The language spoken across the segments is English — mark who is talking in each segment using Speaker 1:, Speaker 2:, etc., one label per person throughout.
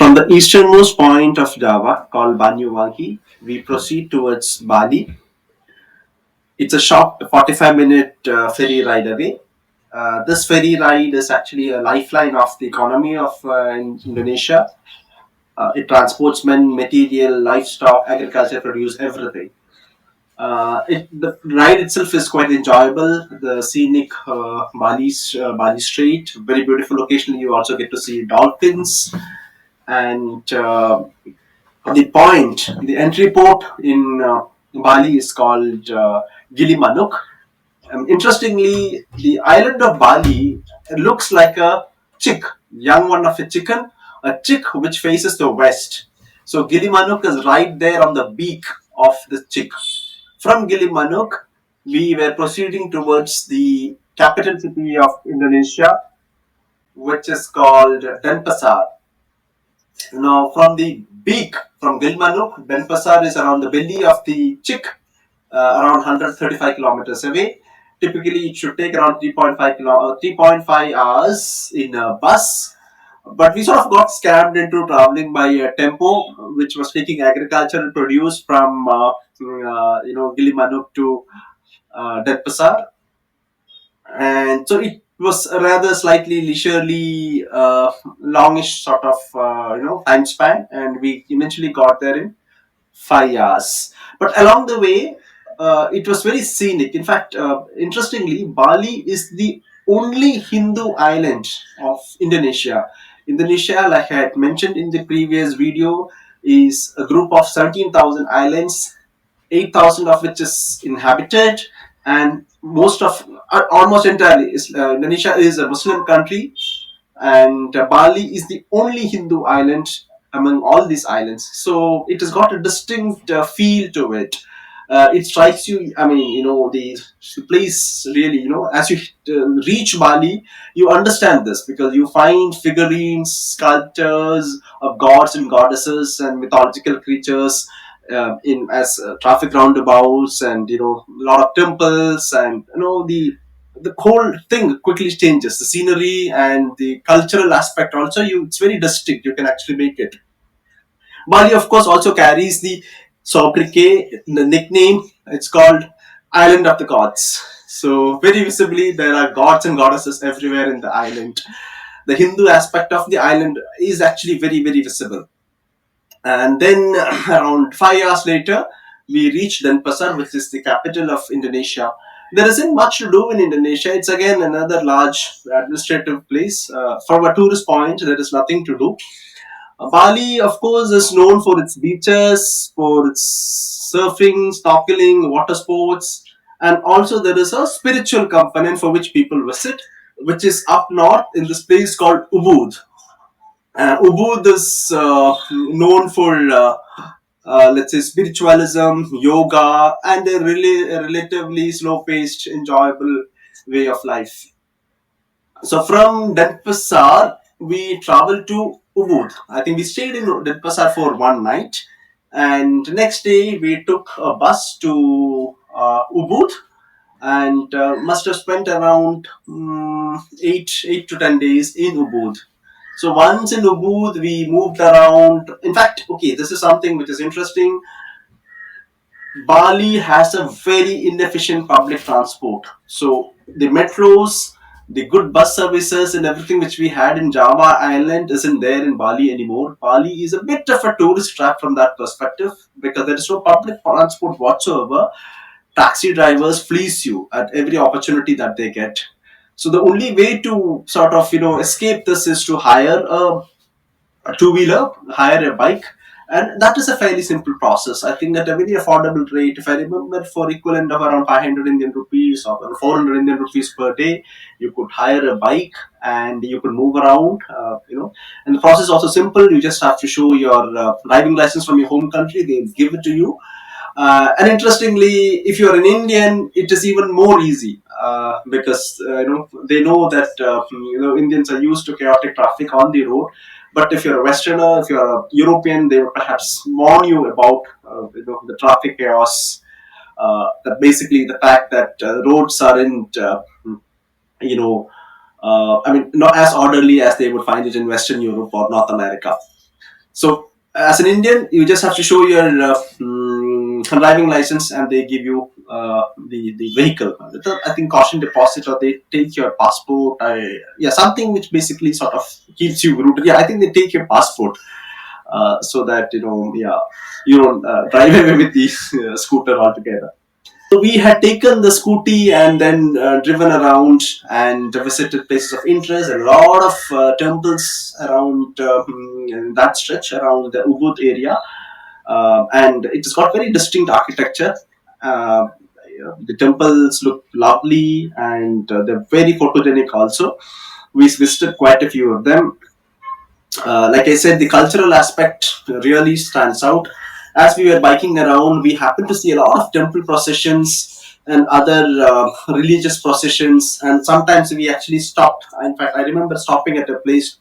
Speaker 1: From the easternmost point of Java, called Banyuwangi, we proceed towards Bali. It's a short 45-minute ferry ride away. This ferry ride is actually a lifeline of the economy of Indonesia. It transports men, material, livestock, agriculture, produce, everything. The ride itself is quite enjoyable. The scenic Bali Strait, very beautiful location. You also get to see dolphins, and the entry port in Bali is called Gilimanuk. Interestingly, the island of Bali looks like a chick, young one of a chicken, a chick which faces the west. So Gilimanuk is right there on the beak of the chick. From Gilimanuk, we were proceeding towards the capital city of Indonesia, which is called Denpasar. Now, from the beak, from Gilmanuk, Denpasar is around the belly of the chick, around 135 kilometers away. Typically, it should take around 3.5 hours in a bus. But we sort of got scammed into traveling by a tempo, which was taking agricultural produce from Gilimanuk to Denpasar, and so it was a rather slightly leisurely, longish sort of time span, and we eventually got there in 5 hours. But along the way, it was very scenic. In fact, interestingly, Bali is the only Hindu island of Indonesia. Indonesia, like I had mentioned in the previous video, is a group of 17,000 islands, 8,000 of which is inhabited, and most of almost entirely Indonesia is a Muslim country, and Bali is the only Hindu island among all these islands. So it has got a distinct feel to it. It strikes you. I mean, the place really. As you reach Bali, you understand this because you find figurines, sculptures of gods and goddesses and mythological creatures in as traffic roundabouts, and a lot of temples, and the whole thing quickly changes. The scenery and the cultural aspect also, it's very distinct. You can actually make it. Bali, of course, also carries the sobriquet, the nickname. It's called Island of the Gods. So very visibly, there are gods and goddesses everywhere in the island. The Hindu aspect of the island is actually very, very visible. And then around 5 hours later, we reached Denpasar, which is the capital of Indonesia. There isn't much to do in Indonesia. It's again another large administrative place. From a tourist point, there is nothing to do. Bali, of course, is known for its beaches, for its surfing, snorkeling, water sports, and also there is a spiritual component for which people visit, which is up north in this place called Ubud. Ubud is known for, let's say, spiritualism, yoga, and a relatively slow paced, enjoyable way of life. So from Denpasar, we traveled to Ubud. I think we stayed in Denpasar for one night, and next day we took a bus to Ubud, and must have spent around 8 to 10 days in Ubud. So once in Ubud, we moved around. In fact, okay, this is something which is interesting. Bali has a very inefficient public transport. So the metros, the good bus services, and everything which we had in Java Island isn't there in Bali anymore. Bali is a bit of a tourist trap from that perspective because there is no public transport whatsoever. Taxi drivers fleece you at every opportunity that they get. So the only way to sort of escape this is to hire a two wheeler, hire a bike, and that is a fairly simple process. I think at a very affordable rate, if I remember, for equivalent of around 500 Indian rupees or around 400 Indian rupees per day, you could hire a bike and you could move around. And the process is also simple. You just have to show your driving license from your home country. They give it to you. And interestingly, if you're an Indian, it is even more easy because they know that Indians are used to chaotic traffic on the road. But if you're a Westerner, if you're a European, they will perhaps warn you about the traffic chaos. That basically the fact that roads aren't I mean, not as orderly as they would find it in Western Europe or North America. So as an Indian, you just have to show your driving license, and they give you the vehicle. I think caution deposit, or they take your passport. Yeah, something which basically sort of keeps you rooted. Yeah, I think they take your passport, so that yeah, you don't drive away with the scooter altogether. So we had taken the scooty and then driven around and visited places of interest. A lot of temples around in that stretch around the Ubud area, and it's got very distinct architecture. Uh, the temples look lovely, and they're very photogenic also. We visited quite a few of them. Like I said, the cultural aspect really stands out. As we were biking around, we happened to see a lot of temple processions and other religious processions, and sometimes we actually stopped. In fact, I remember stopping at a place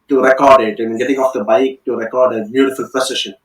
Speaker 1: to record it and getting off the bike to record a beautiful procession.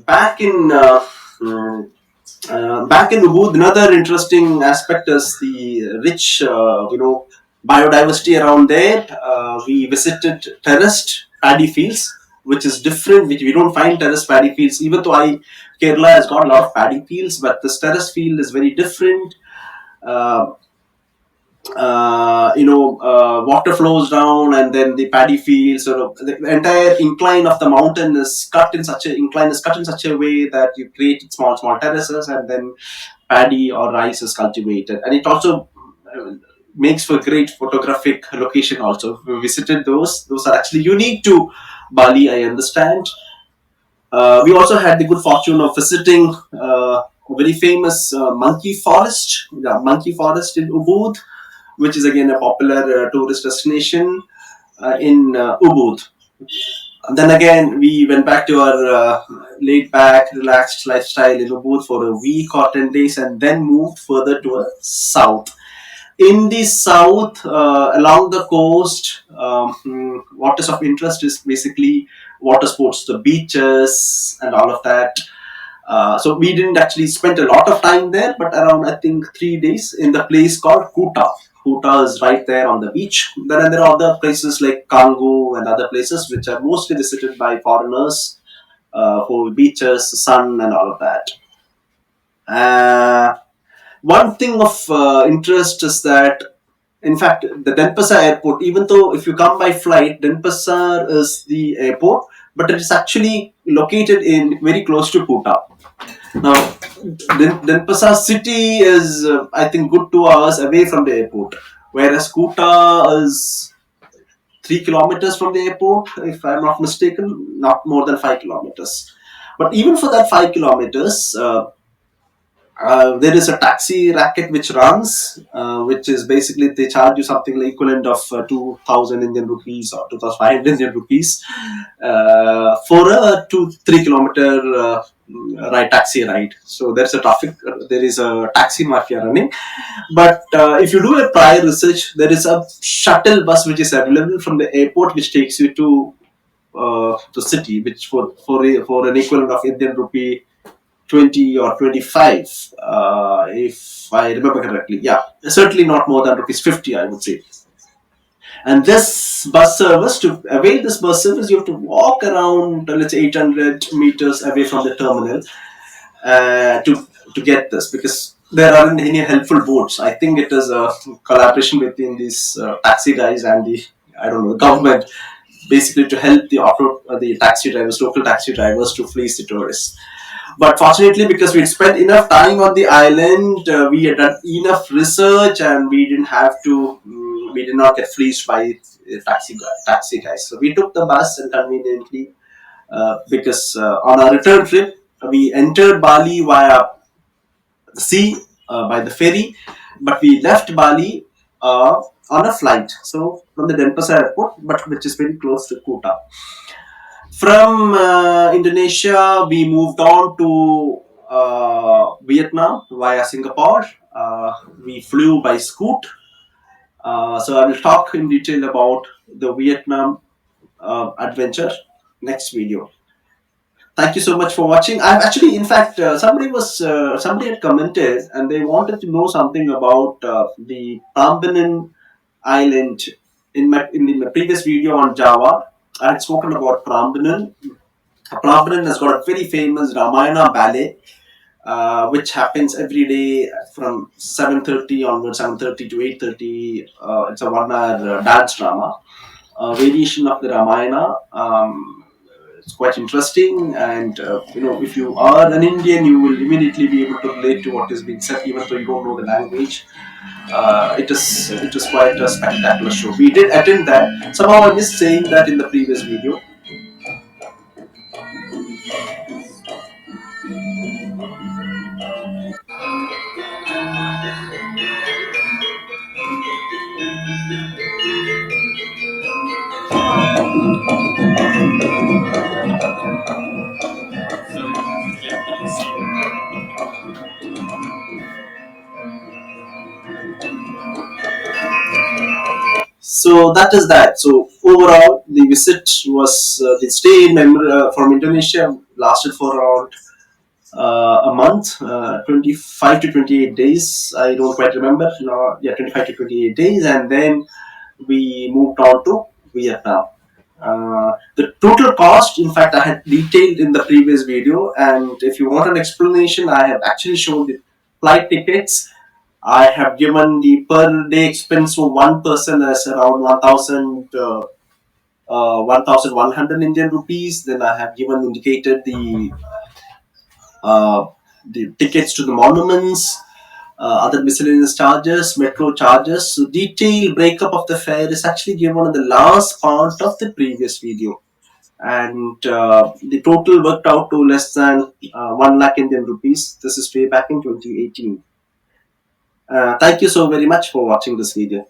Speaker 1: Back in back in Ubud, another interesting aspect is the rich, biodiversity around there. We visited terraced paddy fields, which is different. Which we don't find terraced paddy fields, even though Kerala has got a lot of paddy fields, but this terrace field is very different. Uh, Water flows down, and then the paddy fields, sort of the entire incline of the mountain is cut in such a incline is cut in such a way that you create small terraces, and then paddy or rice is cultivated, and it also makes for great photographic location. Also, we visited those are actually unique to Bali, I understand. We also had the good fortune of visiting a very famous monkey forest in Ubud, which is again a popular tourist destination in Ubud. And then again, we went back to our laid back, relaxed lifestyle in Ubud for a week or 10 days, and then moved further to the south. In the south, along the coast, what is of interest is basically water sports, the beaches, and all of that. So we didn't actually spend a lot of time there, but around I think 3 days in the place called Kuta. Kuta is right there on the beach. Then there are other places like Kangu and other places which are mostly visited by foreigners for beaches, sun, and all of that. Uh, One thing of interest is that, in fact, the Denpasar airport, even though if you come by flight, Denpasar is the airport, but it is actually located in very close to Kuta. Now, Denpasar city is, I think, good 2 hours away from the airport, whereas Kuta is 3 kilometers from the airport, if I'm not mistaken, not more than 5 kilometers. But even for that 5 kilometers, there is a taxi racket which runs, which is basically they charge you something like equivalent of 2,000 Indian rupees or 2,500 Indian rupees for a 2-3 kilometer taxi ride. So there is a taxi mafia running. But if you do a prior research, there is a shuttle bus which is available from the airport which takes you to the city, which for an equivalent of Indian rupee 20 or 25, if I remember correctly. Yeah, certainly not more than rupees 50, I would say. And this bus service, to avail this bus service, you have to walk around, let's say, 800 meters away from the terminal to get this, because there aren't any helpful boats. I think it is a collaboration between these taxi guys and the, I don't know, government. basically to help the taxi drivers, local taxi drivers, to fleece the tourists. But fortunately, because we'd spent enough time on the island, we had done enough research, and we didn't have to. We did not get fleeced by taxi guys. So we took the bus, and conveniently, because on our return trip, we entered Bali via the sea, by the ferry, but we left Bali on a flight. So from the Denpasar airport, but which is very close to Kuta. From Indonesia, we moved on to Vietnam via Singapore. We flew by Scoot. So I will talk in detail about the Vietnam adventure next video. Thank you so much for watching. I've actually, in fact, somebody had commented and they wanted to know something about the Prambanan island. In my previous video on Java, I had spoken about Prambanan. Prambanan has got a very famous Ramayana ballet, which happens every day from 7:30 onwards, 7:30 to 8:30. It's a 1 hour dance drama, variation of the Ramayana. It's quite interesting, and if you are an Indian, you will immediately be able to relate to what is being said, even though you don't know the language. It is quite a spectacular show. We did attend that. Somehow I missed saying that in the previous video. So that is that. So overall, the visit was the stay in from Indonesia lasted for around a month, 25 to 28 days. I don't quite remember. No, yeah, 25 to 28 days, and then we moved on to Vietnam. The total cost, in fact, I had detailed in the previous video, and if you want an explanation, I have actually shown the flight tickets. I have given the per day expense for one person as around 1,100 Indian rupees. Then I have given indicated uh, the tickets to the monuments, other miscellaneous charges, metro charges. So detailed breakup of the fare is actually given in the last part of the previous video, and the total worked out to less than 1 lakh Indian rupees. This is way back in 2018. Thank you so very much for watching this video.